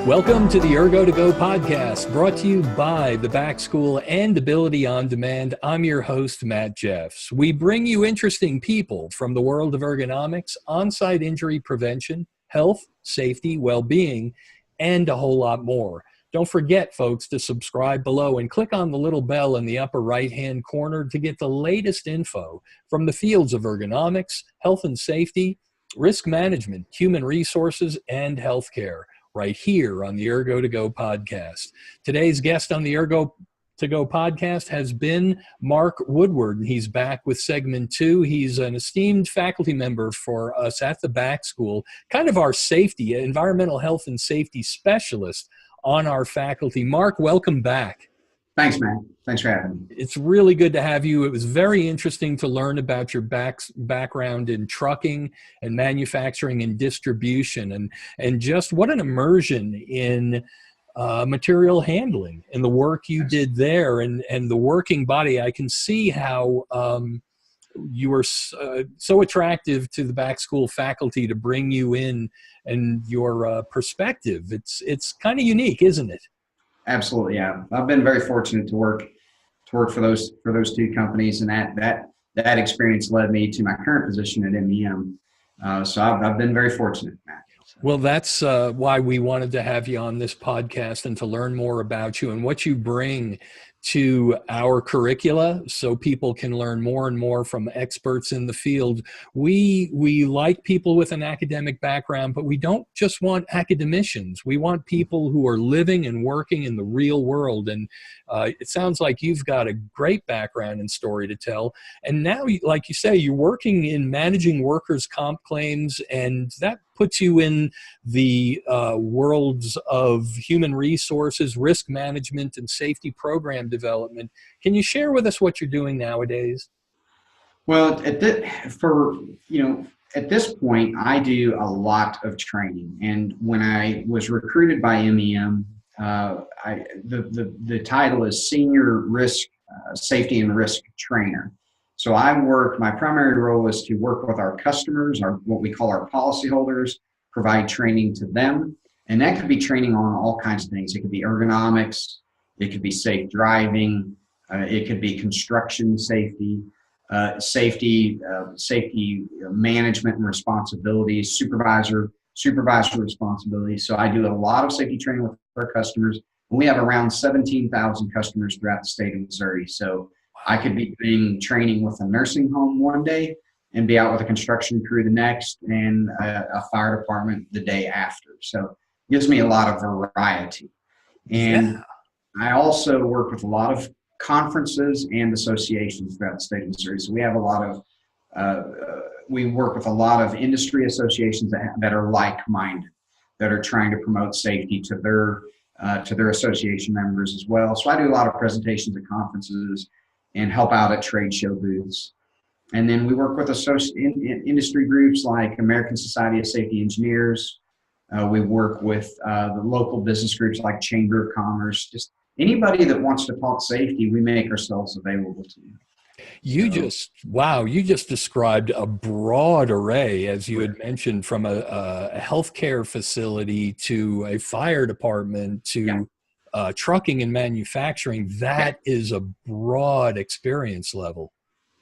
Welcome to the Ergo2go podcast, brought to you by the Back School and Ability on Demand. I'm your host, Matt Jeffs. We bring you interesting people from the world of ergonomics, on-site injury prevention, health, safety, well-being, and a whole lot more. Don't forget, folks, to subscribe below and click on the little bell in the upper right-hand corner to get the latest info from the fields of ergonomics, health and safety, risk management, human resources, and healthcare, right here on the Ergo2go podcast. Today's guest on the Ergo2go podcast has been Mark Woodward. He's back with segment 2. He's an esteemed faculty member for us at the Back School, kind of our safety, environmental health and safety specialist on our faculty. Mark, welcome back. Thanks, man. Thanks for having me. It's really good to have you. It was very interesting to learn about your background in trucking and manufacturing and distribution, and just what an immersion in material handling and the work you did there and the working body. I can see how you were so attractive to the Back School faculty to bring you in and your perspective. It's kind of unique, isn't it? Absolutely, yeah. I've been very fortunate to work for those two companies, and that experience led me to my current position at MEM. So I've been very fortunate, Matt. Well, that's why we wanted to have you on this podcast and to learn more about you and what you bring to our curricula so people can learn more and more from experts in the field. We like people with an academic background, but we don't just want academicians. We want people who are living and working in the real world. And it sounds like you've got a great background and story to tell. And now, like you say, you're working in managing workers' comp claims, and that puts you in the worlds of human resources, risk management, and safety program development. Can you share with us what you're doing nowadays? Well, at this point, I do a lot of training. And when I was recruited by MEM, the title is Senior Risk Safety and Risk Trainer. So my primary role is to work with our customers, what we call our policyholders, provide training to them. And that could be training on all kinds of things. It could be ergonomics, it could be safe driving, it could be construction safety, safety management and responsibilities, supervisor responsibilities. So I do a lot of safety training with our customers. And we have around 17,000 customers throughout the state of Missouri. So I could be doing training with a nursing home one day and be out with a construction crew the next, and a fire department the day after. So it gives me a lot of variety. And yeah. I also work with a lot of conferences and associations throughout the state of Missouri. So we have we work with a lot of industry associations that are like-minded, that are trying to promote safety to their association members as well. So I do a lot of presentations at conferences and help out at trade show booths. And then we work with industry groups like American Society of Safety Engineers. We work with the local business groups like Chamber of Commerce. Just anybody that wants to talk safety, we make ourselves available to. You just described a broad array, as you had mentioned, from a healthcare facility to a fire department to trucking and manufacturing. That is a broad experience level.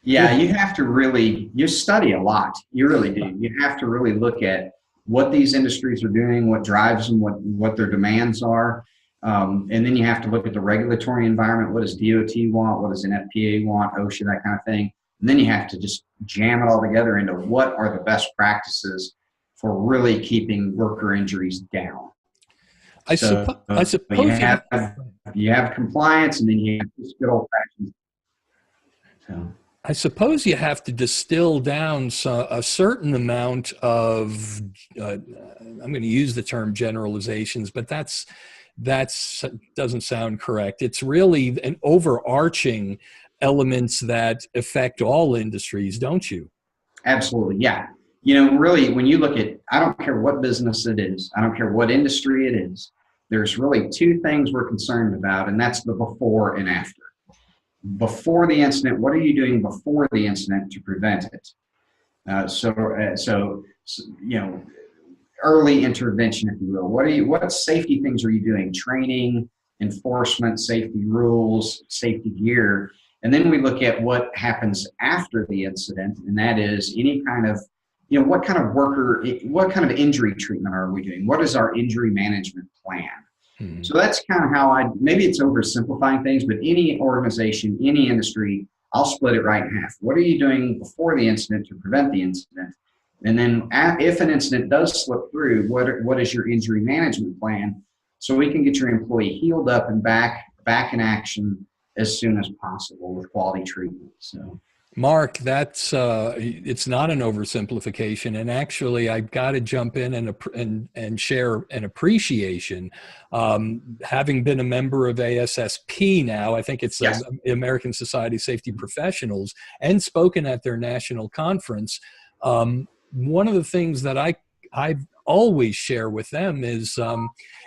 Yeah, you study a lot. You really do. You have to really look at what these industries are doing, what drives them, what their demands are. And then you have to look at the regulatory environment. What does DOT want? What does NFPA want? OSHA, that kind of thing. And then you have to just jam it all together into what are the best practices for really keeping worker injuries down. I suppose you have compliance, and then you have this good old fashioned. So. I suppose you have to distill down a certain amount of, I'm going to use the term generalizations, but that doesn't sound correct. It's really an overarching elements that affect all industries, don't you? Absolutely, yeah. Really, when you look at, I don't care what business it is, I don't care what industry it is, there's really two things we're concerned about, and that's the before and after. Before the incident, what are you doing before the incident to prevent it? early intervention, if you will. What safety things are you doing? Training, enforcement, safety rules, safety gear. And then we look at what happens after the incident, and that is any kind of, what kind of injury treatment are we doing? What is our injury management plan? Mm-hmm. So that's kind of how maybe it's oversimplifying things, but any organization, any industry, I'll split it right in half. What are you doing before the incident to prevent the incident? And then if an incident does slip through, what is your injury management plan so we can get your employee healed up and back in action as soon as possible with quality treatment. So, Mark, that's it's not an oversimplification, and actually, I've got to jump in and share an appreciation. Having been a member of ASSP now, I think it's yes. the American Society of Safety Professionals, and spoken at their national conference. One of the things that I always share with them is,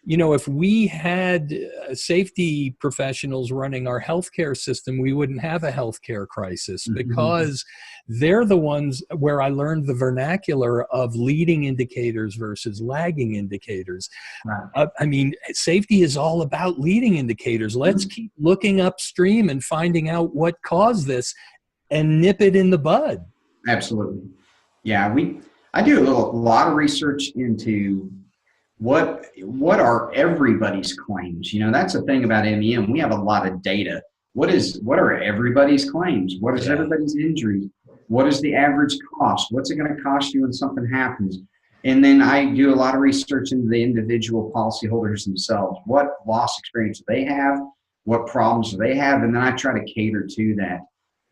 if we had safety professionals running our healthcare system, we wouldn't have a healthcare crisis, because they're the ones where I learned the vernacular of leading indicators versus lagging indicators. Right. Safety is all about leading indicators. Let's keep looking upstream and finding out what caused this and nip it in the bud. Absolutely. Yeah, I do a lot of research into what are everybody's claims. That's the thing about MEM. We have a lot of data. What are everybody's claims? What is everybody's injuries? What is the average cost? What's it going to cost you when something happens? And then I do a lot of research into the individual policyholders themselves. What loss experience do they have? What problems do they have? And then I try to cater to that.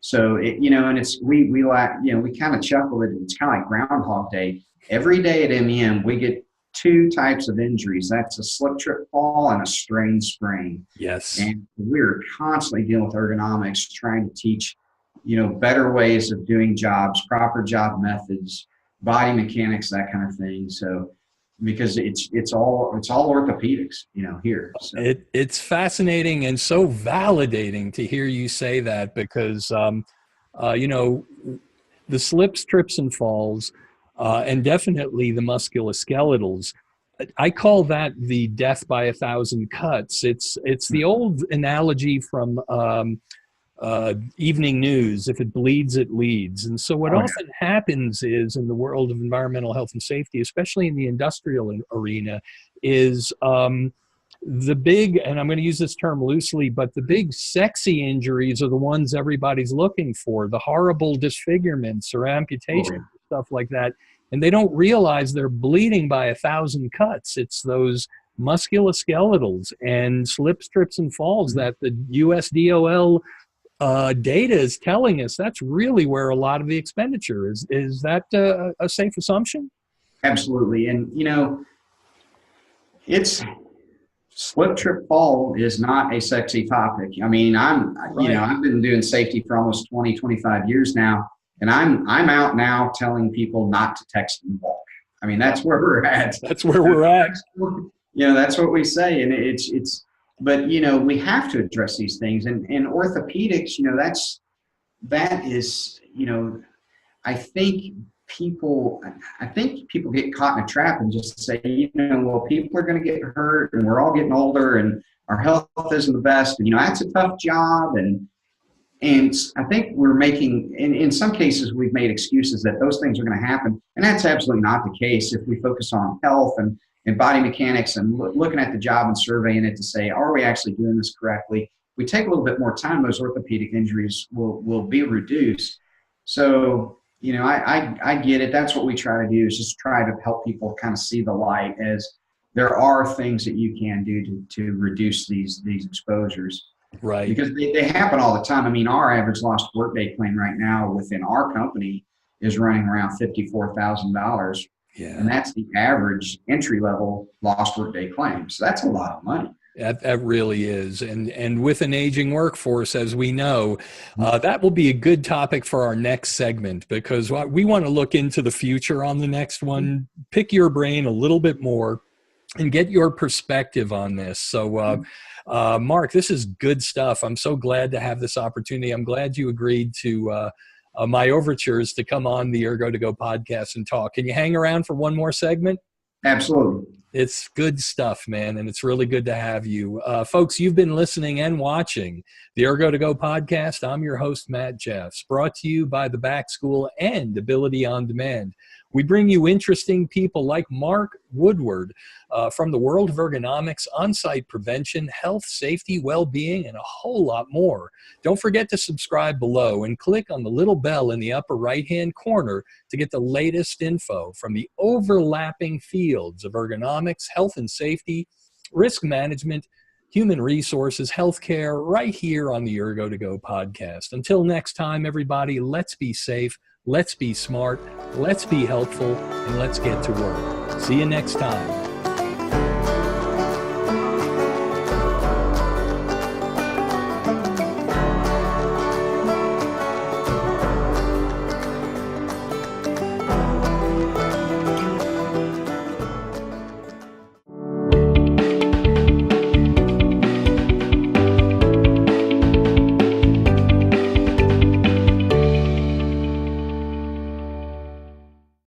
So and we kind of chuckle that it's kind of like Groundhog Day. Every day at MEM, we get two types of injuries. That's a slip, trip, fall, and a strain sprain. Yes. And we're constantly dealing with ergonomics, trying to teach, better ways of doing jobs, proper job methods, body mechanics, that kind of thing. So, because it's all orthopedics, here. So. It's fascinating and so validating to hear you say that, because, the slips, trips, and falls, and definitely the musculoskeletals, I call that the death by 1,000 cuts. It's the old analogy from evening news: if it bleeds, it leads. And so what often happens is, in the world of environmental health and safety, especially in the industrial arena, is the big, and I'm going to use this term loosely, but the big sexy injuries are the ones everybody's looking for, the horrible disfigurements or amputations, stuff like that. And they don't realize they're bleeding by 1,000 cuts. It's those musculoskeletals and slips, trips, and falls that the USDOL data is telling us that's really where a lot of the expenditure is. Is that a safe assumption? Absolutely. And, it's slip, trip, fall is not a sexy topic. I've been doing safety for almost 20, 25 years now, and I'm out now telling people not to text and walk. That's where we're at. That's where we're at. That's what we say. And but we have to address these things, and orthopedics, that is, I think people get caught in a trap and just say, people are going to get hurt, and we're all getting older, and our health isn't the best, and that's a tough job, and I think we're making, in some cases, we've made excuses that those things are going to happen, and that's absolutely not the case. If we focus on health and body mechanics and looking at the job and surveying it to say, are we actually doing this correctly? We take a little bit more time, those orthopedic injuries will be reduced. So, I get it. That's what we try to do, is just try to help people kind of see the light, as there are things that you can do to reduce these exposures. Right. Because they happen all the time. Our average lost workday claim right now within our company is running around $54,000. Yeah. And that's the average entry-level lost workday claim. So that's a lot of money. That really is. And with an aging workforce, as we know, that will be a good topic for our next segment, because we want to look into the future on the next one, pick your brain a little bit more, and get your perspective on this. So, Mark, this is good stuff. I'm so glad to have this opportunity. I'm glad you agreed to my overtures to come on the Ergo2go podcast and talk. Can you hang around for one more segment? Absolutely. It's good stuff, man, and it's really good to have you. Folks, you've been listening and watching the Ergo2go podcast. I'm your host, Matt Jeffs, brought to you by the Back School and Ability on Demand. We bring you interesting people like Mark Woodward from the world of ergonomics, on-site prevention, health, safety, well-being, and a whole lot more. Don't forget to subscribe below and click on the little bell in the upper right-hand corner to get the latest info from the overlapping fields of ergonomics, health and safety, risk management, human resources, healthcare, right here on the Ergo2go podcast. Until next time, everybody, let's be safe, let's be smart, let's be helpful, and let's get to work. See you next time.